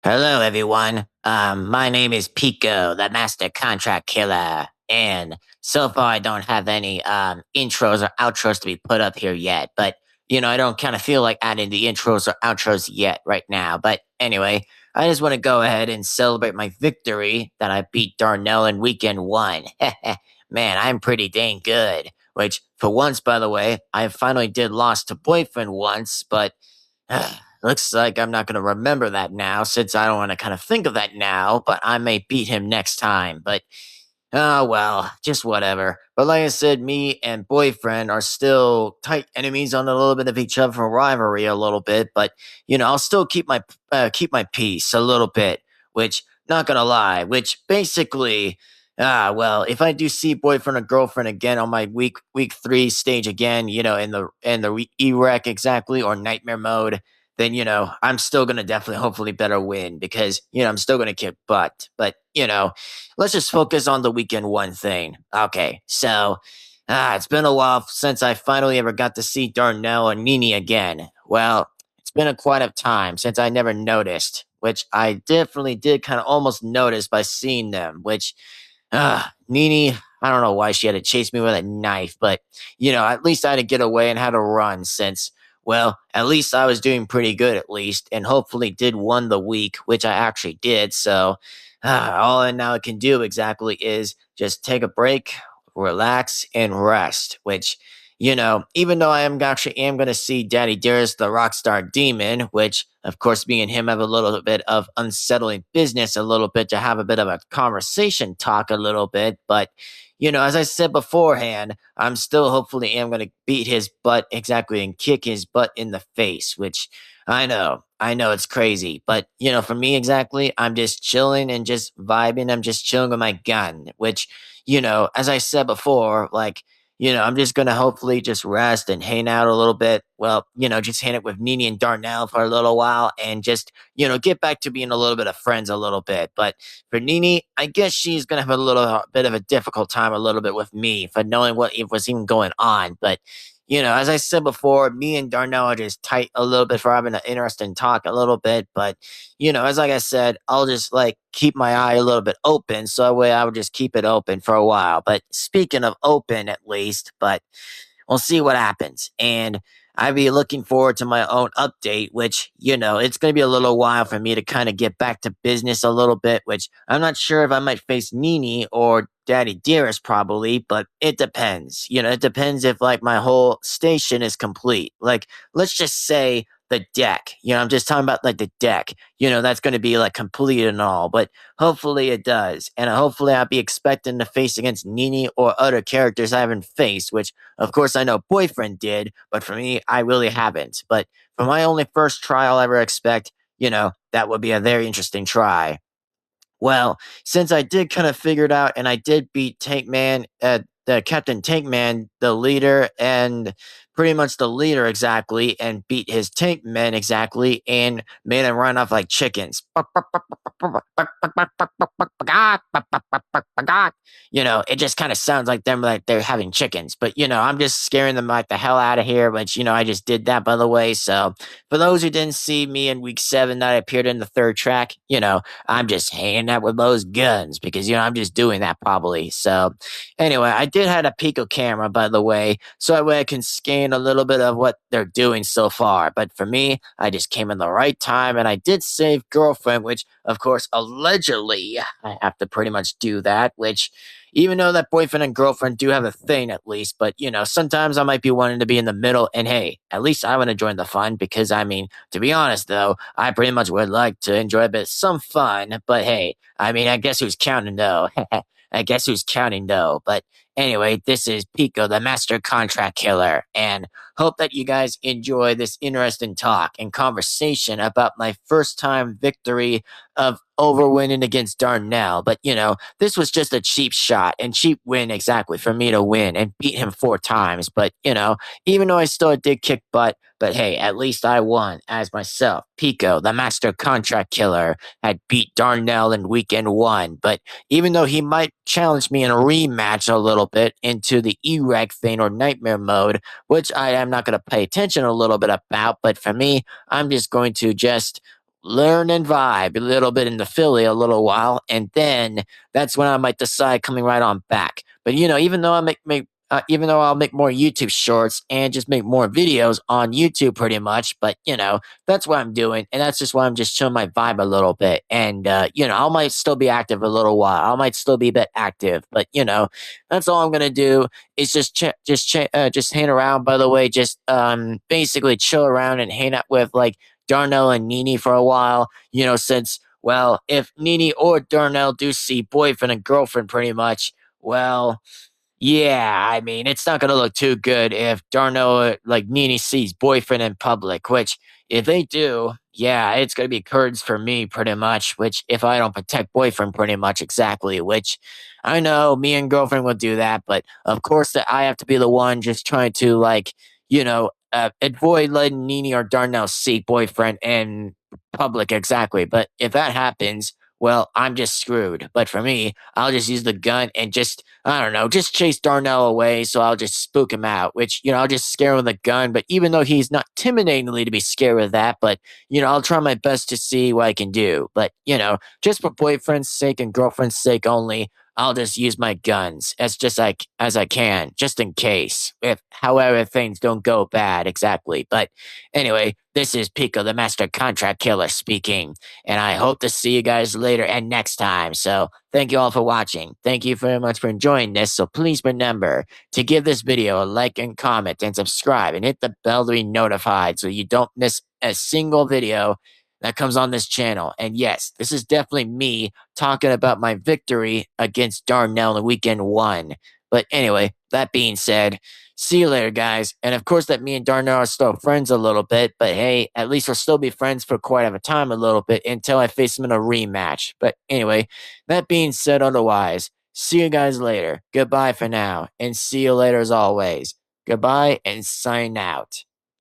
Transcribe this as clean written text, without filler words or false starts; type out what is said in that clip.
Hello, everyone. My name is Pico, the Master Contract Killer, and so far I don't have any intros or outros to be put up here yet. But I don't kind of feel like adding the intros or outros yet right now. But anyway, I just want to go ahead and celebrate my victory that I beat Darnell in weekend one. Man, I'm pretty dang good. Which, for once, by the way, I finally did lost to boyfriend once, but looks like I'm not going to remember that now since I don't want to kind of think of that now, but I may beat him next time. But, oh well, just whatever. But like I said, me and boyfriend are still tight enemies on a little bit of each other for rivalry a little bit, but I'll still keep my peace a little bit, which not going to lie, which basically well, if I do see boyfriend or girlfriend again on my week 3 stage again, in the e-rec exactly or nightmare mode, then I'm still gonna definitely hopefully better win because I'm still gonna kick butt. But let's just focus on the weekend one thing. Okay, so it's been a while since I finally ever got to see Darnell and Nene again. Well, it's been a quite a time since I never noticed, which I definitely did kind of almost notice by seeing them, which Nene, I don't know why she had to chase me with a knife, but at least I had to get away and had to run since, well, at least I was doing pretty good at least, and hopefully did won the week, which I actually did. So all I now can do exactly is just take a break, relax, and rest. Which even though I am going to see Daddy Dearest, the Rockstar Demon, which of course me and him have a little bit of unsettling business, a little bit to have a bit of a conversation, talk a little bit, but. As I said beforehand, I'm still hopefully am going to beat his butt exactly and kick his butt in the face, which I know it's crazy, but for me exactly, I'm just chilling and just vibing. I'm just chilling with my gun, which, as I said before, like, I'm just gonna hopefully just rest and hang out a little bit. Well, just hang it with Nene and Darnell for a little while and just, get back to being a little bit of friends a little bit. But for Nene, I guess she's gonna have a little bit of a difficult time a little bit with me for knowing what was even going on. But as I said before, me and Darnell are just tight a little bit for having an interesting talk a little bit. But as like I said, I'll just like keep my eye a little bit open, so that way I would just keep it open for a while. But speaking of open, at least, but we'll see what happens. And I'd be looking forward to my own update, which, it's going to be a little while for me to kind of get back to business a little bit, which I'm not sure if I might face Nene or Daddy Dearest probably, but it depends. It depends if like my whole station is complete. Like, let's just say the deck, I'm just talking about like the deck, that's going to be like complete and all, but hopefully it does. And hopefully I'll be expecting to face against Nene or other characters I haven't faced, which of course, I know boyfriend did, but for me, I really haven't. But for my only first try I'll ever expect, that would be a very interesting try. Well, since I did kind of figure it out and I did beat Tank Man, the Captain Tank Man, the leader, and pretty much the leader exactly, and beat his tank men exactly, and made them run off like chickens. It just kind of sounds like them like they're having chickens, but I'm just scaring them like the hell out of here. Which I just did that by the way. So for those who didn't see me in week 7 that I appeared in the third track, I'm just hanging out with those guns because I'm just doing that probably. So anyway, I did have a Pico camera by the way, so that way I can scan a little bit of what they're doing so far. But for me, I just came in the right time and I did save girlfriend, which of course allegedly I have to pretty much do that, which even though that boyfriend and girlfriend do have a thing at least, but sometimes I might be wanting to be in the middle and hey, at least I want to join the fun because I mean, to be honest though, I pretty much would like to enjoy a bit some fun, but hey, I mean, I guess who's counting though? I guess who's counting though? But anyway, this is Pico, the Master Contract Killer, and hope that you guys enjoy this interesting talk and conversation about my first time victory of over winning against Darnell. But this was just a cheap shot and cheap win exactly for me to win and beat him 4 times. But even though I still did kick butt, but hey, at least I won as myself. Pico, the Master Contract Killer, had beat Darnell in weekend 1. But even though he might challenge me in a rematch a little bit into the E-Reg thing or Nightmare mode, which I am not going to pay attention a little bit about, but for me, I'm just going to just learn and vibe a little bit in the Philly a little while, and then that's when I might decide coming right on back. But even though even though I'll make more YouTube shorts and just make more videos on YouTube pretty much, but that's what I'm doing, and that's just why I'm just chilling my vibe a little bit. And I might still be active a little while. I might still be a bit active, but that's all I'm gonna do is just hang around. By the way, just basically chill around and hang out with like Darnell and Nene for a while. Since well, if Nene or Darnell do see boyfriend and girlfriend, pretty much, well, yeah, I mean, it's not gonna look too good if Darnell, like Nene, sees boyfriend in public. Which, if they do, yeah, it's gonna be curds for me, pretty much. Which, if I don't protect boyfriend, pretty much exactly. Which, I know me and girlfriend will do that, but of course that I have to be the one just trying to like, avoid letting Nene or Darnell see boyfriend in public exactly. But if that happens, well, I'm just screwed. But for me, I'll just use the gun and just I don't know, just chase Darnell away, so I'll just spook him out, which, I'll just scare him with a gun. But even though he's not intimidatingly to be scared with that, but, I'll try my best to see what I can do. But, just for boyfriend's sake and girlfriend's sake only, I'll just use my guns as just like as I can, just in case, if however things don't go bad exactly. But anyway, this is Pico, the master contract killer speaking, and I hope to see you guys later and next time. So thank you all for watching. Thank you very much for enjoying this. So please remember to give this video a like and comment and subscribe and hit the bell to be notified so you don't miss a single video that comes on this channel. And yes, this is definitely me talking about my victory against Darnell in weekend 1. But anyway, that being said, see you later, guys. And of course, that me and Darnell are still friends a little bit, but hey, at least we'll still be friends for quite a time a little bit until I face him in a rematch. But anyway, that being said, otherwise, see you guys later. Goodbye for now, and see you later as always. Goodbye and sign out.